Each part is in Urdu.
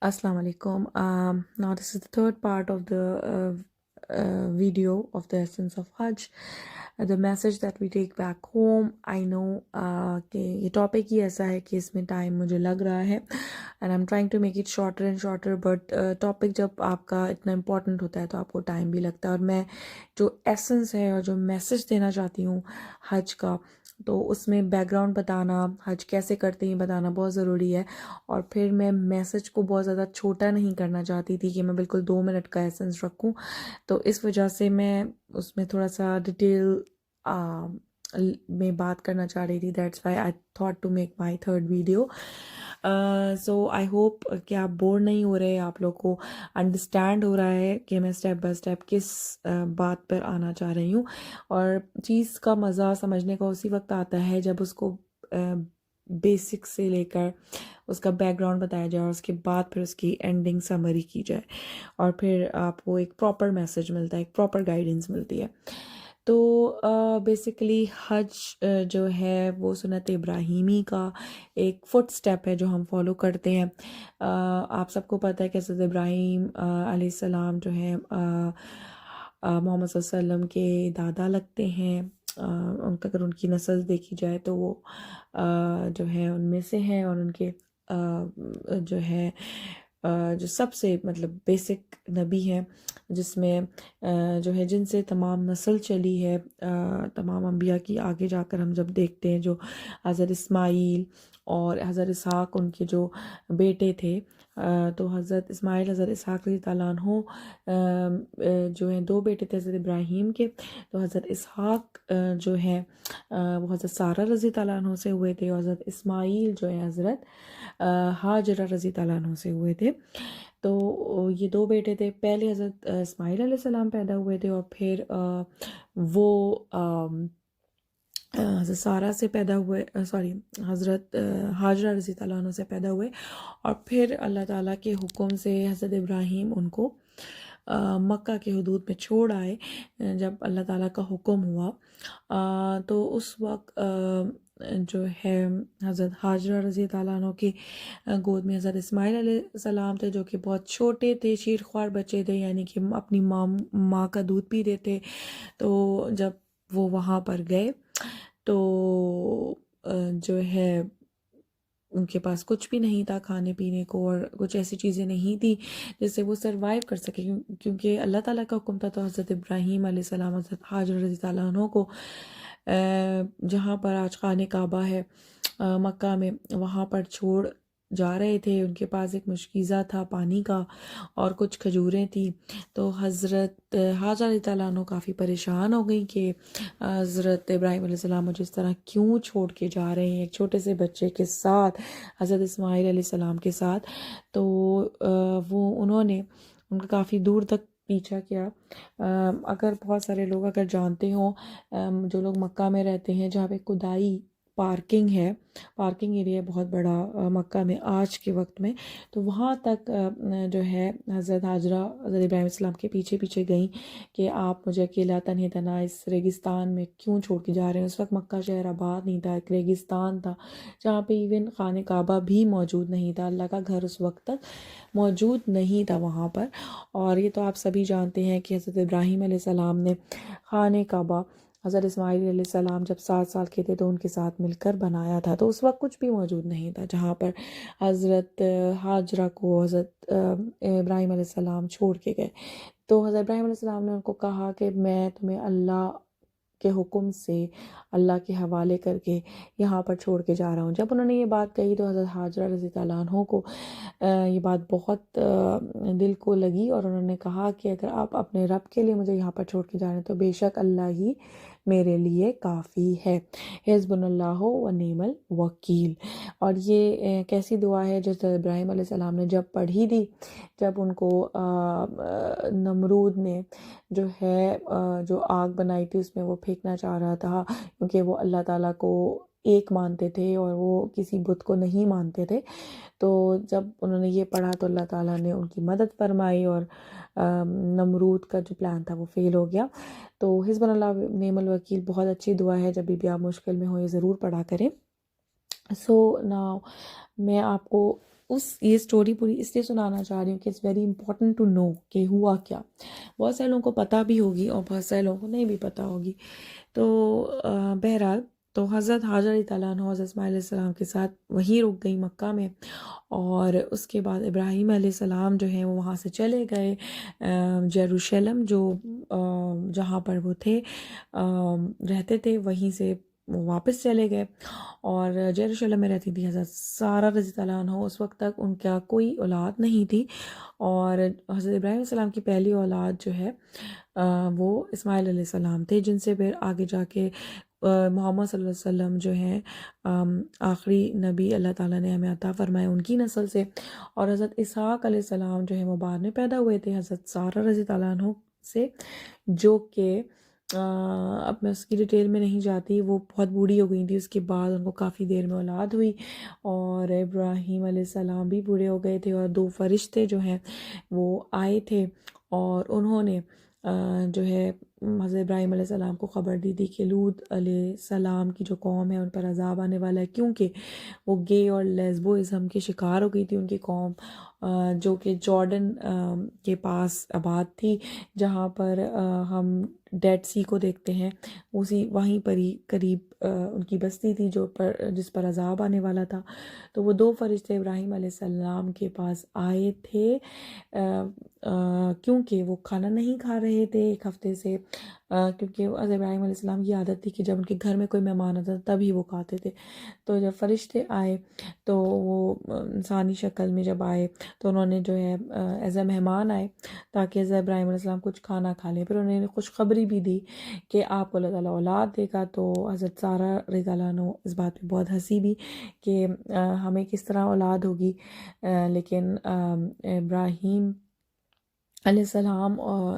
Assalamu alaikum. Now this is the third part of the video of the essence of Hajj, the message that we take back home. I know کہ یہ topic ہی ایسا ہے کہ اس میں time مجھے لگ رہا ہے and I'm trying to make it shorter and shorter, but topic جب آپ کا اتنا important ہوتا ہے تو آپ کو time بھی لگتا ہے. اور میں جو essence ہے اور جو message دینا چاہتی ہوں حج کا، تو اس میں بیک گراؤنڈ بتانا، حج کیسے کرتے ہیں بتانا بہت ضروری ہے. اور پھر میں میسج کو بہت زیادہ چھوٹا نہیں کرنا چاہتی تھی کہ میں بالکل 2 منٹ کا ایسنس رکھوں، تو اس وجہ سے میں اس میں تھوڑا سا ڈیٹیل میں بات کرنا چاہ رہی تھی. That's why I thought to make my third video. So I hope کہ آپ بور نہیں ہو رہے، آپ لوگ کو انڈرسٹینڈ ہو رہا ہے کہ میں اسٹیپ بائی اسٹیپ کس بات پر آنا چاہ رہی ہوں. اور چیز کا مزہ سمجھنے کا اسی وقت آتا ہے جب اس کو بیسک سے لے کر اس کا بیک گراؤنڈ بتایا جائے اور اس کے بعد پھر اس کی اینڈنگ سمری کی جائے، اور پھر آپ کو ایک پراپر میسج ملتا ہے، ایک پراپر گائیڈنس ملتی ہے. تو بیسیکلی حج جو ہے وہ سنت ابراہیمی کا ایک فٹ سٹیپ ہے جو ہم فالو کرتے ہیں. آپ سب کو پتہ ہے کہ حضرت ابراہیم علیہ السلام جو ہے محمد صلی اللہ علیہ وسلم کے دادا لگتے ہیں. اگر ان کی نسل دیکھی جائے تو وہ جو ہے ان میں سے ہیں، اور ان کے جو ہے جو سب سے مطلب بیسک نبی ہیں، جس میں جو ہے جن سے تمام نسل چلی ہے تمام انبیاء کی. آگے جا کر ہم جب دیکھتے ہیں جو حضرت اسماعیل اور حضرت اسحاق ان کے جو بیٹے تھے، تو حضرت اسماعیل حضرت اسحاق رضی اللہ عنہ جو ہیں 2 بیٹے تھے حضرت ابراہیم کے. تو حضرت اسحاق جو ہیں وہ حضرت سارہ رضی اللہ عنہ سے ہوئے تھے، اور حضرت اسماعیل جو ہے حضرت ہاجرہ رضی اللہ عنہ سے ہوئے تھے. تو یہ 2 بیٹے تھے. پہلے حضرت اسماعیل علیہ السلام پیدا ہوئے تھے، اور پھر وہ حضرت سارہ سے پیدا ہوئے، حضرت ہاجرہ رضی اللہ عنہ سے پیدا ہوئے. اور پھر اللہ تعالیٰ کے حکم سے حضرت ابراہیم ان کو مکہ کے حدود میں چھوڑ آئے. جب اللہ تعالیٰ کا حکم ہوا تو اس وقت جو ہے حضرت ہاجرہ رضی اللہ عنہ کی گود میں حضرت اسماعیل علیہ السلام تھے، جو کہ بہت چھوٹے تھے، شیرخوار بچے تھے، یعنی کہ اپنی ماں کا دودھ پیتے تھے. تو جب وہ وہاں پر گئے تو جو ہے ان کے پاس کچھ بھی نہیں تھا کھانے پینے کو، اور کچھ ایسی چیزیں نہیں تھی جس سے وہ سروائیو کر سکے، کیونکہ اللہ تعالیٰ کا حکم تھا. تو حضرت ابراہیم علیہ السلام حضرت حاجر رضی اللہ عنہ کو جہاں پر آج خانہ کعبہ ہے مکہ میں، وہاں پر چھوڑ جا رہے تھے. ان کے پاس ایک مشکیزہ تھا پانی کا اور کچھ کھجوریں تھیں. تو حضرت حاجرہ رضی اللہ عنہ کافی پریشان ہو گئی کہ حضرت ابراہیم علیہ السلام مجھے اس طرح کیوں چھوڑ کے جا رہے ہیں ایک چھوٹے سے بچے کے ساتھ، حضرت اسماعیل علیہ السلام کے ساتھ. تو وہ انہوں نے ان کا کافی دور تک پیچھا کیا. اگر بہت سارے لوگ اگر جانتے ہوں جو لوگ مکہ میں رہتے ہیں، جہاں پہ کدائی پارکنگ ہے، پارکنگ ایریا بہت بڑا مکہ میں آج کے وقت میں، تو وہاں تک جو ہے حضرت حاجرہ حضرت ابراہیم علیہ السلام کے پیچھے پیچھے گئیں کہ آپ مجھے اکیلا تنہا تنہا اس ریگستان میں کیوں چھوڑ کے جا رہے ہیں. اس وقت مکہ شہر آباد نہیں تھا، ایک ریگستان تھا جہاں پہ ایون خانہ کعبہ بھی موجود نہیں تھا. اللہ کا گھر اس وقت تک موجود نہیں تھا وہاں پر. اور یہ تو آپ سبھی جانتے ہیں کہ حضرت ابراہیم علیہ السلام نے خانہ کعبہ حضرت اسماعیل علیہ السلام جب 7 سال کے تھے تو ان کے ساتھ مل کر بنایا تھا. تو اس وقت کچھ بھی موجود نہیں تھا جہاں پر حضرت ہاجرہ کو حضرت ابراہیم علیہ السلام چھوڑ کے گئے. تو حضرت ابراہیم علیہ السلام نے ان کو کہا کہ میں تمہیں اللہ کے حکم سے اللہ کے حوالے کر کے یہاں پر چھوڑ کے جا رہا ہوں. جب انہوں نے یہ بات کہی تو حضرت حاجرہ رضی اللہ عنہ کو یہ بات بہت دل کو لگی، اور انہوں نے کہا کہ اگر آپ اپنے رب کے لیے مجھے یہاں پر چھوڑ کے جا رہے ہیں تو بے شک اللہ ہی میرے لیے کافی ہے، حسبنا اللہ و نعم الوکیل. اور یہ کیسی دعا ہے جو حضرت ابراہیم علیہ السلام نے جب پڑھی تھی، جب ان کو نمرود نے جو ہے جو آگ بنائی تھی اس میں وہ پھینکنا چاہ رہا تھا، کیونکہ وہ اللہ تعالیٰ کو ایک مانتے تھے اور وہ کسی بت کو نہیں مانتے تھے. تو جب انہوں نے یہ پڑھا تو اللہ تعالیٰ نے ان کی مدد فرمائی، اور نمرود کا جو پلان تھا وہ فیل ہو گیا. تو حسبنا اللہ و نعم الوکیل بہت اچھی دعا ہے، جب بھی آپ مشکل میں ہو یہ ضرور پڑھا کریں. سو ناؤ میں آپ کو یہ سٹوری پوری اس لیے سنانا چاہ رہی ہوں کہ it's very important to know کہ ہوا کیا. بہت سارے لوگوں کو پتہ بھی ہوگی اور بہت سارے لوگوں کو نہیں بھی پتہ ہوگی. تو بہرحال تو حضرت حاجر رضی اللہ عنہ حضرت اسماعیل علیہ السلام کے ساتھ وہیں رک گئی مکہ میں، اور اس کے بعد ابراہیم علیہ السلام جو ہیں وہ وہاں سے چلے گئے یروشلم، جو جہاں پر وہ تھے رہتے تھے، وہیں سے وہ واپس چلے گئے. اور یروشلم میں رہتی تھی حضرت سارہ رضی اللہ عنہ. اس وقت تک ان کا کوئی اولاد نہیں تھی، اور حضرت ابراہیم علیہ السلام کی پہلی اولاد جو ہے وہ اسماعیل علیہ السلام تھے، جن سے پھر آگے جا کے محمد صلی اللہ علیہ وسلم جو ہیں آخری نبی اللہ تعالیٰ نے ہمیں عطا فرمائے ان کی نسل سے. اور حضرت اسحاق علیہ السلام جو ہیں وہ بعد میں پیدا ہوئے تھے حضرت سارہ رضی اللہ عنہ سے، جو کہ اب میں اس کی ڈیٹیل میں نہیں جاتی. وہ بہت بوڑھی ہو گئی تھی، اس کے بعد ان کو کافی دیر میں اولاد ہوئی، اور ابراہیم علیہ السلام بھی بوڑھے ہو گئے تھے، اور 2 فرشتے جو ہیں وہ آئے تھے، اور انہوں نے جو ہے حضرت ابراہیم علیہ السلام کو خبر دی تھی کہ لوط علیہ السلام کی جو قوم ہے ان پر عذاب آنے والا ہے، کیونکہ وہ گے اور لیسبوازم کے شکار ہو گئی تھی ان کی قوم، جو کہ جارڈن کے پاس آباد تھی، جہاں پر ہم ڈیڈ سی کو دیکھتے ہیں، وہیں پر ہی قریب ان کی بستی تھی جس پر عذاب آنے والا تھا. تو وہ 2 فرشتے ابراہیم علیہ السلام کے پاس آئے تھے، کیونکہ وہ کھانا نہیں کھا رہے تھے 1 ہفتے سے، کیونکہ حضرت ابراہیم علیہ السلام کی عادت تھی کہ جب ان کے گھر میں کوئی مہمان آتا تھا تبھی وہ کھاتے تھے. تو جب فرشتے آئے تو وہ انسانی شکل میں جب آئے تو انہوں نے جو ہے ایز اے مہمان آئے تاکہ حضرت ابراہیم علیہ السلام کچھ کھانا کھا لیں. پھر انہوں نے خوشخبری بھی دی کہ آپ کو اللہ تعالیٰ اولاد دے گا. تو حضرت سارہ رضی اللہ عنہ اس بات پہ بہت ہنسی بھی کہ ہمیں کس طرح اولاد ہوگی، لیکن ابراہیم علیہ السلام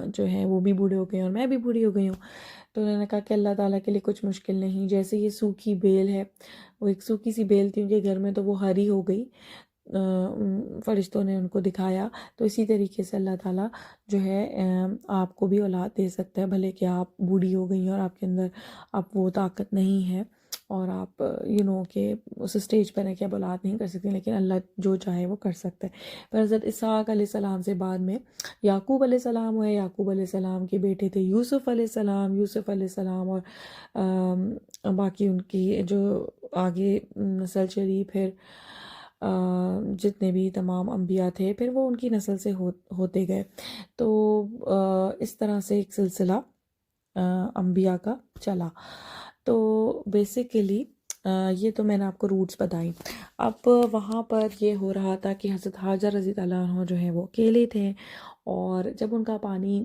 جو ہیں وہ بھی بوڑھے ہو گئے اور میں بھی بوڑھی ہو گئی ہوں. تو انہوں نے کہا کہ اللہ تعالیٰ کے لیے کچھ مشکل نہیں. جیسے یہ سوکھی بیل ہے، وہ ایک سوکھی سی بیل تھی ان کے گھر میں، تو وہ ہری ہو گئی، فرشتوں نے ان کو دکھایا. تو اسی طریقے سے اللہ تعالیٰ جو ہے آپ کو بھی اولاد دے سکتا ہے، بھلے کہ آپ بوڑھی ہو گئی ہیں اور آپ کے اندر اب وہ طاقت نہیں ہے، اور آپ کہ اس اسٹیج پر ہیں کہ اب اولاد نہیں کر سکتے، لیکن اللہ جو چاہے وہ کر سکتا ہے. پر حضرت اسحاق علیہ السلام سے بعد میں یعقوب علیہ السلام ہوئے. یعقوب علیہ السلام کے بیٹے تھے یوسف علیہ السلام. یوسف علیہ السلام اور باقی ان کی جو آگے نسل چلی، پھر جتنے بھی تمام انبیاء تھے پھر وہ ان کی نسل سے ہوتے گئے. تو اس طرح سے ایک سلسلہ انبیاء کا چلا. تو بیسیکلی یہ تو میں نے آپ کو روٹس بتائی. اب وہاں پر یہ ہو رہا تھا کہ حضرت حاجر رضی اللہ عنہ جو ہیں وہ اکیلے تھے، اور جب ان کا پانی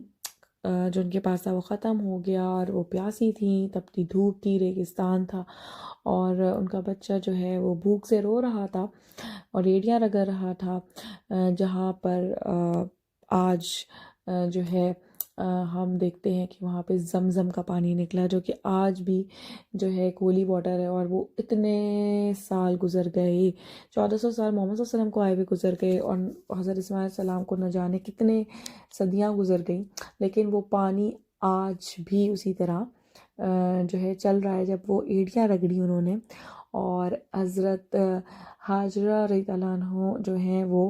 جو ان کے پاس تھا وہ ختم ہو گیا اور وہ پیاسی تھیں، تپتی دھوپ تھی، ریگستان تھا، اور ان کا بچہ جو ہے وہ بھوک سے رو رہا تھا اور ایڑیاں رگڑ رہا تھا، جہاں پر آج جو ہے ہم دیکھتے ہیں کہ وہاں پہ زمزم کا پانی نکلا، جو کہ آج بھی جو ہے کولی واٹر ہے. اور وہ اتنے سال گزر گئے، 1400 سال محمد صلی اللہ علیہ وسلم کو آئے ہوئے گزر گئے، اور حضرت اسماعیل علیہ السلام کو نہ جانے کتنے صدیاں گزر گئیں، لیکن وہ پانی آج بھی اسی طرح جو ہے چل رہا ہے. جب وہ ایڑیاں رگڑی انہوں نے، اور حضرت حاجرہ رضی اللہ عنہ جو ہیں وہ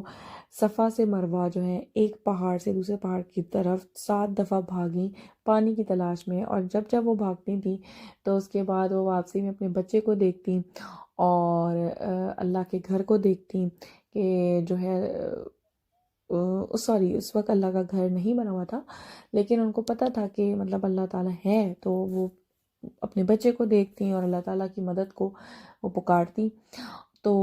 صفا سے مروہ جو ہیں ایک پہاڑ سے دوسرے پہاڑ کی طرف 7 دفعہ بھاگیں پانی کی تلاش میں. اور جب وہ بھاگتی تھیں تو اس کے بعد وہ واپسی میں اپنے بچے کو دیکھتی اور اللہ کے گھر کو دیکھتی کہ جو ہے اس وقت اللہ کا گھر نہیں بنا ہوا تھا، لیکن ان کو پتہ تھا کہ مطلب اللہ تعالیٰ ہے. تو وہ اپنے بچے کو دیکھتی اور اللہ تعالیٰ کی مدد کو وہ پکارتی. تو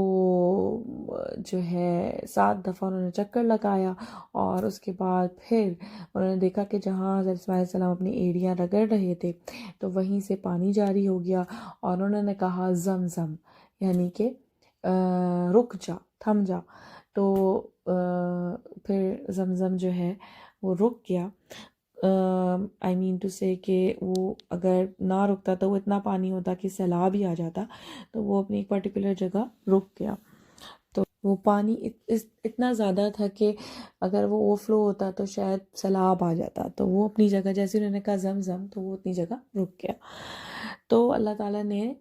جو ہے 7 دفعہ انہوں نے چکر لگایا، اور اس کے بعد پھر انہوں نے دیکھا کہ جہاں حضرت اسماعیل علیہ السلام اپنی ایڑیاں رگڑ رہے تھے تو وہیں سے پانی جاری ہو گیا، اور انہوں نے کہا زمزم، یعنی کہ رک جا، تھم جا. تو پھر زمزم جو ہے وہ رک گیا. آئی مین ٹو سے کہ وہ اگر نہ رکتا تو وہ اتنا پانی ہوتا کہ سیلاب ہی آ جاتا، تو وہ اپنی ایک پرٹیکولر جگہ رک گیا. تو وہ پانی اتنا زیادہ تھا کہ اگر وہ اوور فلو ہوتا تو شاید سیلاب آ جاتا. تو وہ اپنی جگہ، جیسے انہوں نے کہا زمزم، تو وہ اپنی جگہ رک گیا. تو اللہ تعالیٰ نے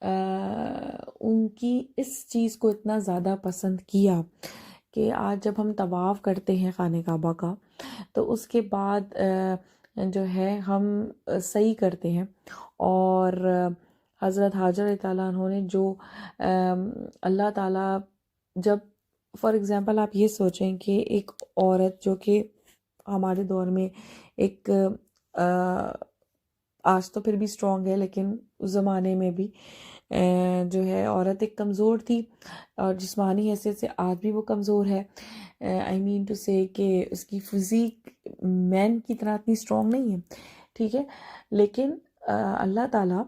ان کی اس چیز کو اتنا زیادہ پسند کیا کہ آج جب ہم طواف کرتے ہیں خانہ کعبہ کا تو اس کے بعد جو ہے ہم صحیح کرتے ہیں، اور حضرت حاجر رضی اللہ عنہ نے جو اللہ تعالیٰ جب فار ایگزامپل آپ یہ سوچیں کہ ایک عورت جو کہ ہمارے دور میں ایک آج تو پھر بھی اسٹرانگ ہے، لیکن اس زمانے میں بھی جو ہے عورت ایک کمزور تھی، اور جسمانی حیثیت سے آج بھی وہ کمزور ہے. آئی مین ٹو سے کہ اس کی فزیک مین کی طرح اتنی اسٹرانگ نہیں ہے، ٹھیک ہے، لیکن اللہ تعالیٰ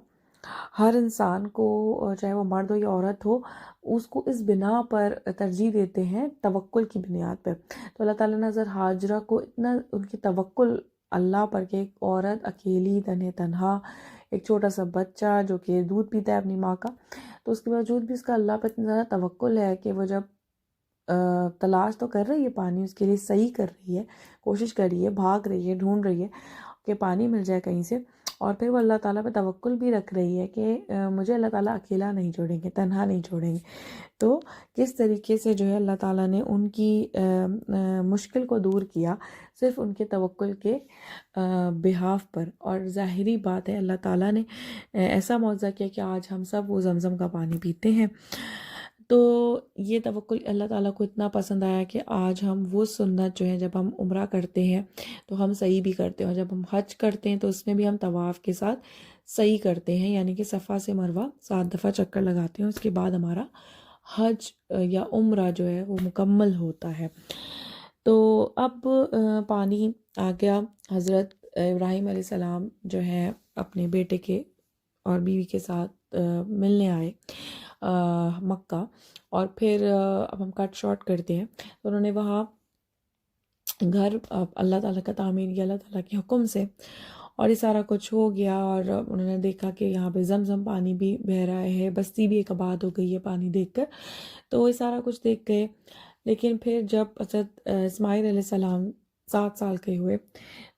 ہر انسان کو، چاہے وہ مرد ہو یا عورت ہو، اس کو اس بنا پر ترجیح دیتے ہیں، توکل کی بنیاد پر. تو اللہ تعالیٰ نے حضرت حاجرہ کو اتنا ان کی توکل اللہ پر کہ ایک عورت اکیلی تنہا ایک چھوٹا سا بچہ جو کہ دودھ پیتا ہے اپنی ماں کا، تو اس کے باوجود بھی اس کا اللہ پر اتنا زیادہ توکل ہے کہ وہ جب تلاش تو کر رہی ہے پانی اس کے لیے، صحیح کر رہی ہے، کوشش کر رہی ہے، بھاگ رہی ہے، ڈھونڈ رہی ہے کہ پانی مل جائے کہیں سے، اور پھر وہ اللہ تعالیٰ پہ توکل بھی رکھ رہی ہے کہ مجھے اللہ تعالیٰ اکیلا نہیں چھوڑیں گے، تنہا نہیں چھوڑیں گے. تو کس طریقے سے جو ہے اللہ تعالیٰ نے ان کی مشکل کو دور کیا صرف ان کے توکل کے بہاف پر. اور ظاہری بات ہے اللہ تعالیٰ نے ایسا معجزہ کیا کہ آج ہم سب وہ زمزم کا پانی پیتے ہیں. تو یہ توکل اللہ تعالیٰ کو اتنا پسند آیا کہ آج ہم وہ سنت جو ہے جب ہم عمرہ کرتے ہیں تو ہم صحیح بھی کرتے ہیں، اور جب ہم حج کرتے ہیں تو اس میں بھی ہم طواف کے ساتھ صحیح کرتے ہیں، یعنی کہ صفا سے مروہ 7 دفعہ چکر لگاتے ہیں، اس کے بعد ہمارا حج یا عمرہ جو ہے وہ مکمل ہوتا ہے. تو اب پانی آ گیا، حضرت ابراہیم علیہ السلام جو ہے اپنے بیٹے کے اور بیوی کے ساتھ ملنے آئے مکہ. اور پھر اب ہم کٹ شارٹ کرتے ہیں، تو انہوں نے وہاں گھر اللہ تعالیٰ کا تعمیر کیا اللہ تعالیٰ کے حکم سے، اور یہ سارا کچھ ہو گیا، اور انہوں نے دیکھا کہ یہاں پہ زمزم پانی بھی بہہ رہا ہے، بستی بھی ایک آباد ہو گئی ہے پانی دیکھ کر. تو یہ سارا کچھ دیکھ گئے. لیکن پھر جب حضرت اسماعیل علیہ السلام 7 سال کے ہوئے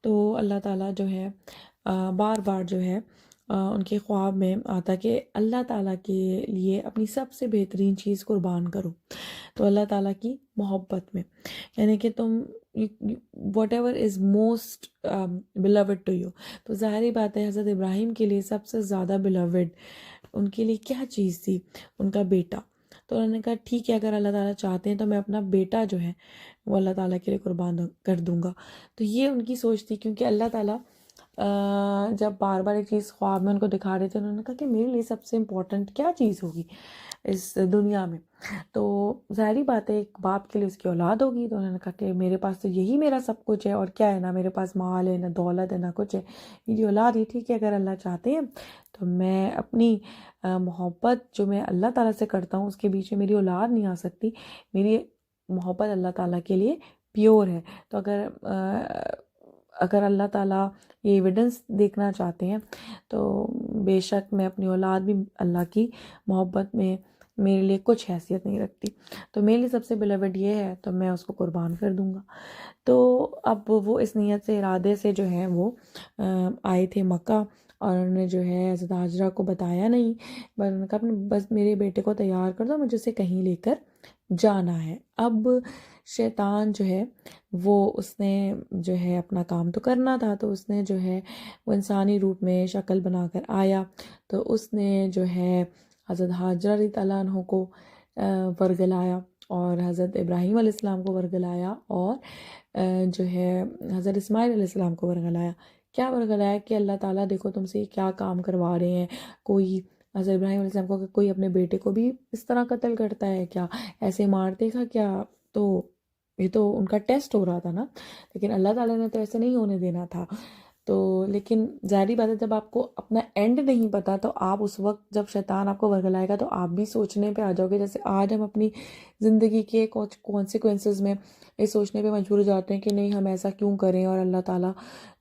تو اللہ تعالیٰ جو ہے بار بار جو ہے ان کے خواب میں آتا کہ اللہ تعالیٰ کے لیے اپنی سب سے بہترین چیز قربان کرو. تو اللہ تعالیٰ کی محبت میں، یعنی کہ تم whatever is most believed to you. تو ظاہری بات ہے حضرت ابراہیم کے لیے سب سے زیادہ بلیوڈ ان کے لیے کیا چیز تھی؟ ان کا بیٹا. تو انہوں نے کہا ٹھیک ہے، اگر اللہ تعالیٰ چاہتے ہیں تو میں اپنا بیٹا جو ہے وہ اللہ تعالیٰ کے لیے قربان کر دوں گا. تو یہ ان کی سوچ تھی، کیونکہ اللہ تعالیٰ جب بار بار ایک چیز خواب میں ان کو دکھا رہے تھے، انہوں نے کہا کہ میرے لیے سب سے امپورٹنٹ کیا چیز ہوگی اس دنیا میں. تو ظاہری بات ہے ایک باپ کے لیے اس کی اولاد ہوگی. تو انہوں نے کہا کہ میرے پاس تو یہی میرا سب کچھ ہے، اور کیا ہے، نہ میرے پاس مال ہے، نہ دولت ہے، نہ کچھ ہے، میری اولاد ہی ٹھیک ہے. اگر اللہ چاہتے ہیں تو میں اپنی محبت جو میں اللہ تعالیٰ سے کرتا ہوں اس کے بیچ میں میری اولاد نہیں آ سکتی. میری محبت اللہ تعالیٰ کے لیے پیور ہے. تو اگر اللہ تعالیٰ یہ ایویڈنس دیکھنا چاہتے ہیں تو بے شک میں اپنی اولاد بھی اللہ کی محبت میں میرے لیے کچھ حیثیت نہیں رکھتی. تو میرے لیے سب سے بلیوڈ یہ ہے تو میں اس کو قربان کر دوں گا. تو اب وہ اس نیت سے، ارادے سے جو ہے وہ آئے تھے مکہ، اور انہوں نے جو ہے حضرت حاجرہ کو بتایا نہیں، بس انہوں نے کہا بس میرے بیٹے کو تیار کر دو، مجھے اسے کہیں لے کر جانا ہے. اب شیطان جو ہے وہ اس نے جو ہے اپنا کام تو کرنا تھا، تو اس نے جو ہے وہ انسانی روپ میں شکل بنا کر آیا. تو اس نے جو ہے حضرت حاجرہ رضی اللہ عنہ کو ورگلایا، اور حضرت ابراہیم علیہ السلام کو ورگلایا، اور جو ہے حضرت اسماعیل علیہ السلام کو ورگلایا. کیا ورگلایا کہ اللہ تعالیٰ دیکھو تم سے کیا کام کروا رہے ہیں. کوئی حضرت ابراہیم علیہ السلام کو کہ کوئی اپنے بیٹے کو بھی اس طرح قتل کرتا ہے کیا، ایسے مارتے تھا کیا. تو یہ تو ان کا ٹیسٹ ہو رہا تھا نا، لیکن اللہ تعالیٰ نے تو ایسے نہیں ہونے دینا تھا. تو لیکن ظاہری بات ہے جب آپ کو اپنا اینڈ نہیں پتا تو آپ اس وقت جب شیطان آپ کو ورگلائے گا تو آپ بھی سوچنے پہ آ جاؤ گے. جیسے آج ہم اپنی زندگی کے کانسیکوینسز میں یہ سوچنے پہ مجبور ہو جاتے ہیں کہ نہیں ہم ایسا کیوں کریں، اور اللہ تعالیٰ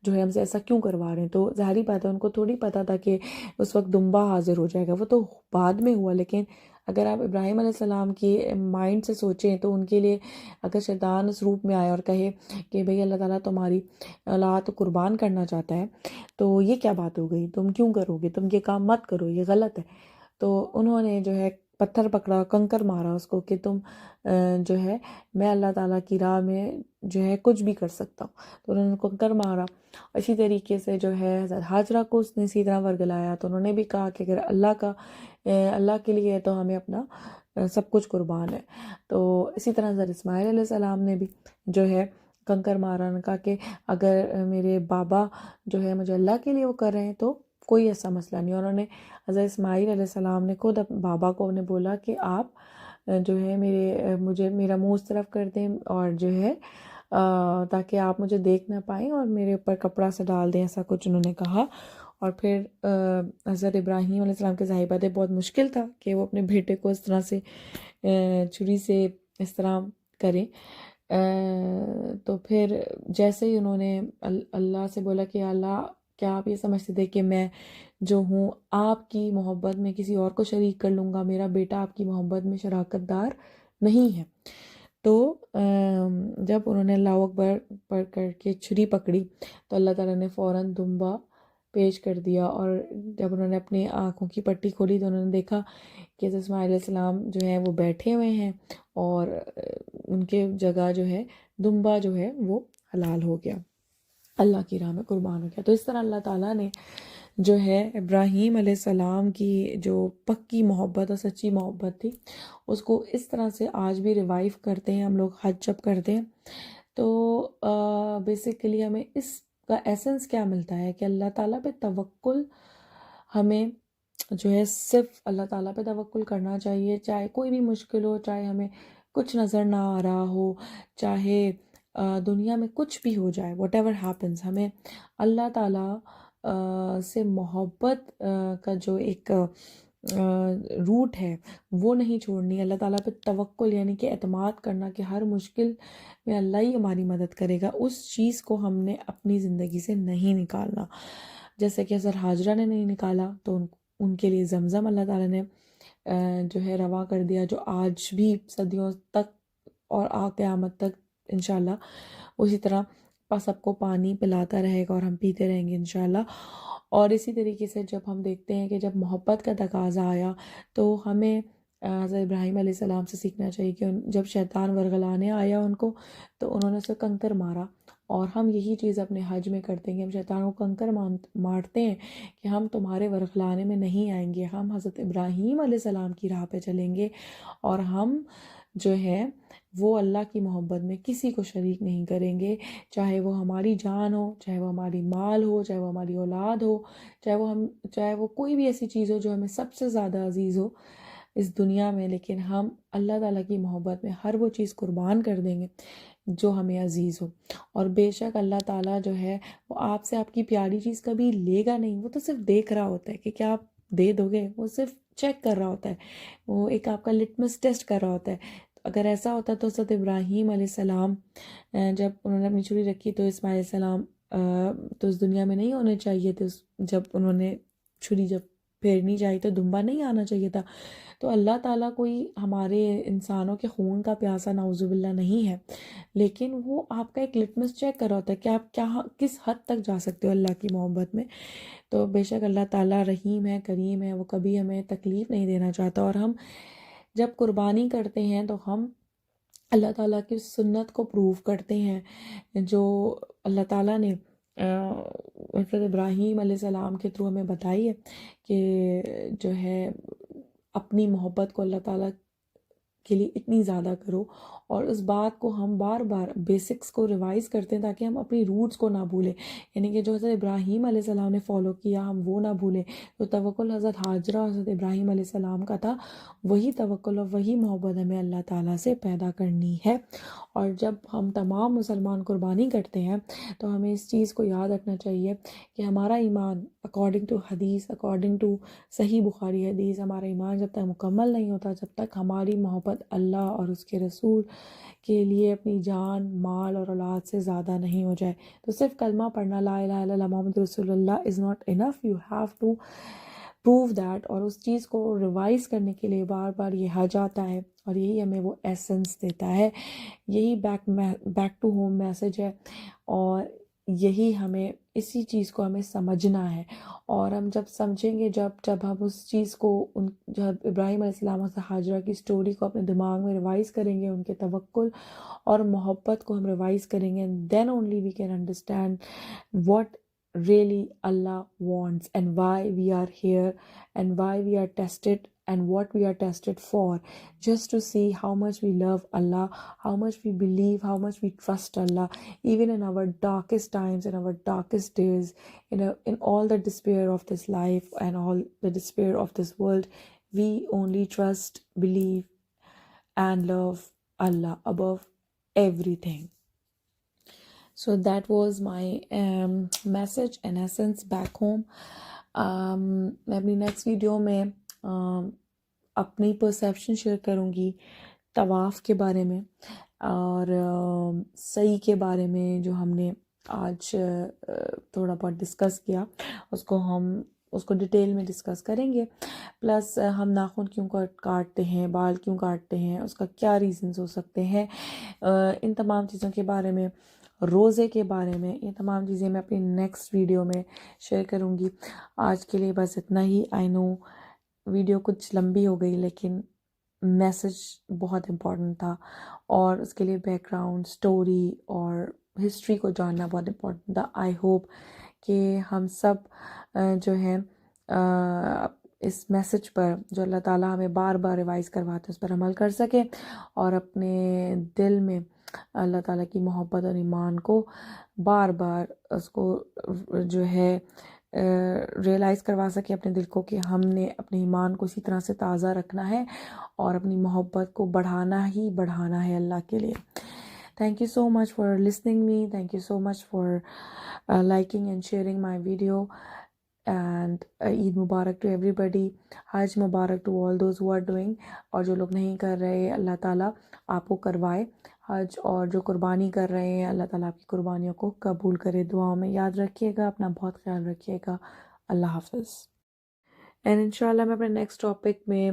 جو ہے ہم سے ایسا کیوں کروا رہے ہیں. تو ظاہری بات ہے ان کو تھوڑی پتہ تھا کہ اس وقت دمبا حاضر ہو جائے گا، وہ تو بعد میں ہوا. لیکن اگر آپ ابراہیم علیہ السلام کی مائنڈ سے سوچیں تو ان کے لیے اگر شیطان اس روپ میں آئے اور کہے کہ بھئی اللہ تعالیٰ تمہاری اولاد قربان کرنا چاہتا ہے تو یہ کیا بات ہو گئی، تم کیوں کرو گے، تم یہ کام مت کرو، یہ غلط ہے. تو انہوں نے جو ہے پتھر پکڑا، کنکر مارا اس کو کہ تم جو ہے میں اللہ تعالیٰ کی راہ میں جو ہے کچھ بھی کر سکتا ہوں. تو انہوں نے کنکر مارا. اسی طریقے سے جو ہے حضرت حاجرہ کو اس نے اسی طرح ورگلایا. تو انہوں نے بھی کہا کہ اگر اللہ کے لیے ہے تو ہمیں اپنا سب کچھ قربان ہے. تو اسی طرح حضرت اسماعیل علیہ السلام نے بھی جو ہے کنکر مارا. نے کہا کہ اگر میرے بابا جو ہے مجھے اللہ کے لیے وہ کر رہے ہیں تو کوئی ایسا مسئلہ نہیں. انہوں نے حضرت اسماعیل علیہ السلام نے خود بابا کو نے بولا کہ آپ جو ہے مجھے میرا منہ اس طرف کر دیں اور جو ہے تاکہ آپ مجھے دیکھ نہ پائیں اور میرے اوپر کپڑا سے ڈال دیں، ایسا کچھ انہوں نے کہا. اور پھر حضرت ابراہیم علیہ السلام کے ظاہر بات ہے بہت مشکل تھا کہ وہ اپنے بیٹے کو اس طرح سے چھری سے اس طرح کریں. تو پھر جیسے ہی انہوں نے اللہ سے بولا کہ اللہ کیا آپ یہ سمجھتے تھے کہ میں جو ہوں آپ کی محبت میں کسی اور کو شریک کر لوں گا؟ میرا بیٹا آپ کی محبت میں شراکت دار نہیں ہے. تو جب انہوں نے اللہ اکبر پڑھ کر کے چھری پکڑی تو اللہ تعالیٰ نے فوراً دمبا پیش کر دیا. اور جب انہوں نے اپنی آنکھوں کی پٹی کھولی تو انہوں نے دیکھا کہ اسماعیل علیہ السلام جو ہیں وہ بیٹھے ہوئے ہیں اور ان کے جگہ جو ہے دمبا جو ہے وہ حلال ہو گیا، اللہ کی راہ میں قربان ہو گیا. تو اس طرح اللہ تعالیٰ نے جو ہے ابراہیم علیہ السلام کی جو پکی محبت اور سچی محبت تھی اس کو اس طرح سے آج بھی ریوائیو کرتے ہیں ہم لوگ حج جب کرتے ہیں. تو بیسیکلی ہمیں اس کا ایسنس کیا ملتا ہے کہ اللہ تعالیٰ پہ توکل، ہمیں جو ہے صرف اللہ تعالیٰ پہ توکل کرنا چاہیے، چاہے کوئی بھی مشکل ہو، چاہے ہمیں کچھ نظر نہ آ رہا ہو، چاہے دنیا میں کچھ بھی ہو جائے، واٹ ایور ہیپنس، ہمیں اللہ تعالیٰ سے محبت کا جو ایک روٹ ہے وہ نہیں چھوڑنی. اللہ تعالیٰ پہ توکل یعنی کہ اعتماد کرنا کہ ہر مشکل میں اللہ ہی ہماری مدد کرے گا، اس چیز کو ہم نے اپنی زندگی سے نہیں نکالنا. جیسے کہ حضرت حاجرہ نے نہیں نکالا تو ان کے لیے زمزم اللہ تعالیٰ نے جو ہے روا کر دیا، جو آج بھی صدیوں تک اور قیامت تک انشاءاللہ اسی طرح سب کو پانی پلاتا رہے گا اور ہم پیتے رہیں گے انشاءاللہ. اور اسی طریقے سے جب ہم دیکھتے ہیں کہ جب محبت کا تقاضا آیا تو ہمیں حضرت ابراہیم علیہ السلام سے سیکھنا چاہیے کہ جب شیطان ورغلانے آیا ان کو تو انہوں نے اسے کنکر مارا. اور ہم یہی چیز اپنے حج میں کرتے ہیں کہ ہم شیطان کو کنکر مارتے ہیں کہ ہم تمہارے ورغلانے میں نہیں آئیں گے، ہم حضرت ابراہیم علیہ السلام کی راہ پہ چلیں گے اور ہم جو ہے وہ اللہ کی محبت میں کسی کو شریک نہیں کریں گے، چاہے وہ ہماری جان ہو، چاہے وہ ہماری مال ہو، چاہے وہ ہماری اولاد ہو، چاہے وہ کوئی بھی ایسی چیز ہو جو ہمیں سب سے زیادہ عزیز ہو اس دنیا میں، لیکن ہم اللہ تعالیٰ کی محبت میں ہر وہ چیز قربان کر دیں گے جو ہمیں عزیز ہو. اور بے شک اللہ تعالیٰ جو ہے وہ آپ سے آپ کی پیاری چیز کبھی لے گا نہیں، وہ تو صرف دیکھ رہا ہوتا ہے کہ کیا آپ دے دو گے، وہ صرف چیک کر رہا ہوتا ہے، وہ ایک آپ کا لٹمس ٹیسٹ کر رہا ہوتا ہے. اگر ایسا ہوتا تو حضرت ابراہیم علیہ السلام جب انہوں نے اپنی چھری رکھی تو اسماعیل علیہ السلام تو اس دنیا میں نہیں ہونے چاہیے تھے، جب انہوں نے چھری جب پھیرنی چاہیے تو دمبا نہیں آنا چاہیے تھا. تو اللہ تعالیٰ کوئی ہمارے انسانوں کے خون کا پیاسا نعوذ باللہ نہیں ہے، لیکن وہ آپ کا ایک لٹمس چیک کر رہا ہوتا ہے کہ آپ کس حد تک جا سکتے ہو اللہ کی محبت میں. تو بے شک اللہ تعالیٰ رحیم ہے، کریم ہے، وہ کبھی ہمیں تکلیف نہیں دینا چاہتا. اور ہم جب قربانی کرتے ہیں تو ہم اللہ تعالیٰ کی سنت کو پروو کرتے ہیں جو اللہ تعالیٰ نے حضرت ابراہیم علیہ السلام کے تھرو ہمیں بتائی ہے کہ جو ہے اپنی محبت کو اللہ تعالیٰ کے لیے اتنی زیادہ کرو. اور اس بات کو ہم بار بار بیسکس کو ریوائز کرتے ہیں تاکہ ہم اپنی روٹس کو نہ بھولیں، یعنی کہ جو حضرت ابراہیم علیہ السلام نے فالو کیا ہم وہ نہ بھولیں. تو توکل حضرت حاجرہ اور حضرت ابراہیم علیہ السلام کا تھا، وہی توکل اور وہی محبت ہمیں اللہ تعالیٰ سے پیدا کرنی ہے. اور جب ہم تمام مسلمان قربانی کرتے ہیں تو ہمیں اس چیز کو یاد رکھنا چاہیے کہ ہمارا ایمان اکارڈنگ ٹو حدیث، اکارڈنگ ٹو صحیح بخاری حدیث، ہمارا ایمان جب تک مکمل نہیں ہوتا جب تک ہماری محبت اللہ اور اس کے رسول کے لیے اپنی جان، مال اور اولاد سے زیادہ نہیں ہو جائے. تو صرف کلمہ پڑھنا لا الہ الا اللہ محمد رسول اللہ is not enough, you have to prove that. اور اس چیز کو ریوائز کرنے کے لیے بار بار یہ حج آتا ہے اور یہی ہمیں وہ ایسنس دیتا ہے، یہی بیک ٹو ہوم میسج ہے اور یہی ہمیں اسی چیز کو ہمیں سمجھنا ہے، اور ہم جب سمجھیں گے، جب ہم اس چیز کو جب ابراہیم علیہ السلام اور ہاجرہ کی سٹوری کو اپنے دماغ میں ریوائز کریں گے، ان کے توکل اور محبت کو ہم ریوائز کریں گے، then only we can understand what really Allah wants and why we are here and why we are tested and what we are tested for, just to see how much we love Allah, how much we believe, how much we trust Allah, even in our darkest times, in our darkest days, in all the despair of this life and all the despair of this world. We only trust, believe and love Allah above everything. So that was my message in essence back home. میں اپنی نیکسٹ ویڈیو میں اپنی پرسیپشن شیئر کروں گی طواف کے بارے میں اور سعی کے بارے میں، جو ہم نے آج تھوڑا بہت ڈسکس کیا، اس کو ڈیٹیل میں ڈسکس کریں گے. پلس ہم ناخن کیوں کاٹتے ہیں، بال کیوں کاٹتے ہیں، اس کا کیا ریزنز ہو سکتے ہیں، ان تمام چیزوں کے بارے میں، روزے کے بارے میں، یہ تمام چیزیں میں اپنی نیکسٹ ویڈیو میں شیئر کروں گی. آج کے لیے بس اتنا ہی. آئی نو ویڈیو کچھ لمبی ہو گئی، لیکن میسج بہت امپورٹنٹ تھا، اور اس کے لیے بیک گراؤنڈ اسٹوری اور ہسٹری کو جاننا بہت امپورٹنٹ تھا. آئی ہوپ کہ ہم سب جو ہے اس میسج پر جو اللہ تعالیٰ ہمیں بار بار ریوائز کرواتے ہیں اس پر عمل کر سکیں، اور اپنے دل میں اللہ تعالیٰ کی محبت اور ایمان کو بار بار اس کو جو ہے ریئلائز کروا سکے اپنے دل کو، کہ ہم نے اپنے ایمان کو اسی طرح سے تازہ رکھنا ہے اور اپنی محبت کو بڑھانا ہی بڑھانا ہے اللہ کے لیے. Thank you so much for listening me. Thank you so much for liking and sharing my video. And Eid Mubarak to everybody. Hajj Mubarak to all those who are doing. اور جو لوگ نہیں کر رہے، اللہ تعالیٰ آپ کو کروائے حج، اور جو قربانی کر رہے ہیں اللہ تعالیٰ آپ کی قربانیوں کو قبول کرے. دعاؤں میں یاد رکھیے گا، اپنا بہت خیال رکھیے گا. اللہ حافظ. اینڈ انشاءاللہ میں اپنے نیکسٹ ٹاپک میں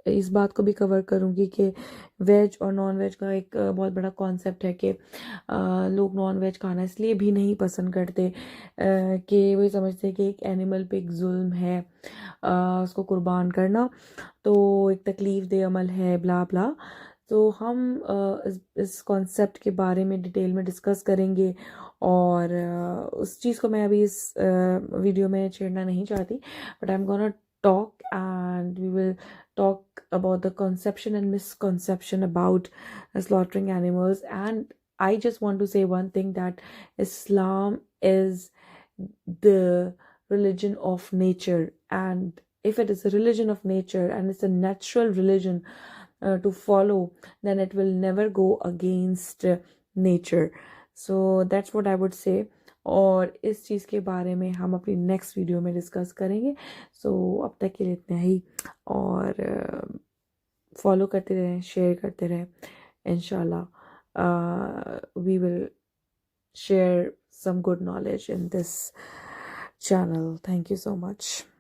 اس بات کو بھی کور کروں گی کہ ویج اور نان ویج کا ایک بہت بڑا کانسیپٹ ہے، کہ لوگ نان ویج کھانا اس لیے بھی نہیں پسند کرتے کہ وہ سمجھتے کہ ایک اینیمل پہ ایک ظلم ہے اس کو قربان کرنا، تو ایک تکلیف دہ عمل ہے، بلا بلا. تو ہم اس کانسیپٹ کے بارے میں ڈیٹیل میں ڈسکس کریں گے، اور اس چیز کو میں ابھی اس ویڈیو میں چھیڑنا نہیں چاہتی، but I am gonna talk and we will talk about the conception and misconception about slaughtering animals. And I just want to say one thing, that Islam is the religion of nature, and if it is a religion of nature and it's a natural religion to follow, then it will never go against nature. So that's what I would say. اور اس چیز کے بارے میں ہم اپنی نیکسٹ ویڈیو میں ڈسکس کریں گے. سو اب تک کے لیے اتنا ہی، اور فالو کرتے رہیں، شیئر کرتے رہیں. انشاءاللہ we will share some good knowledge in this channel. Thank you so much.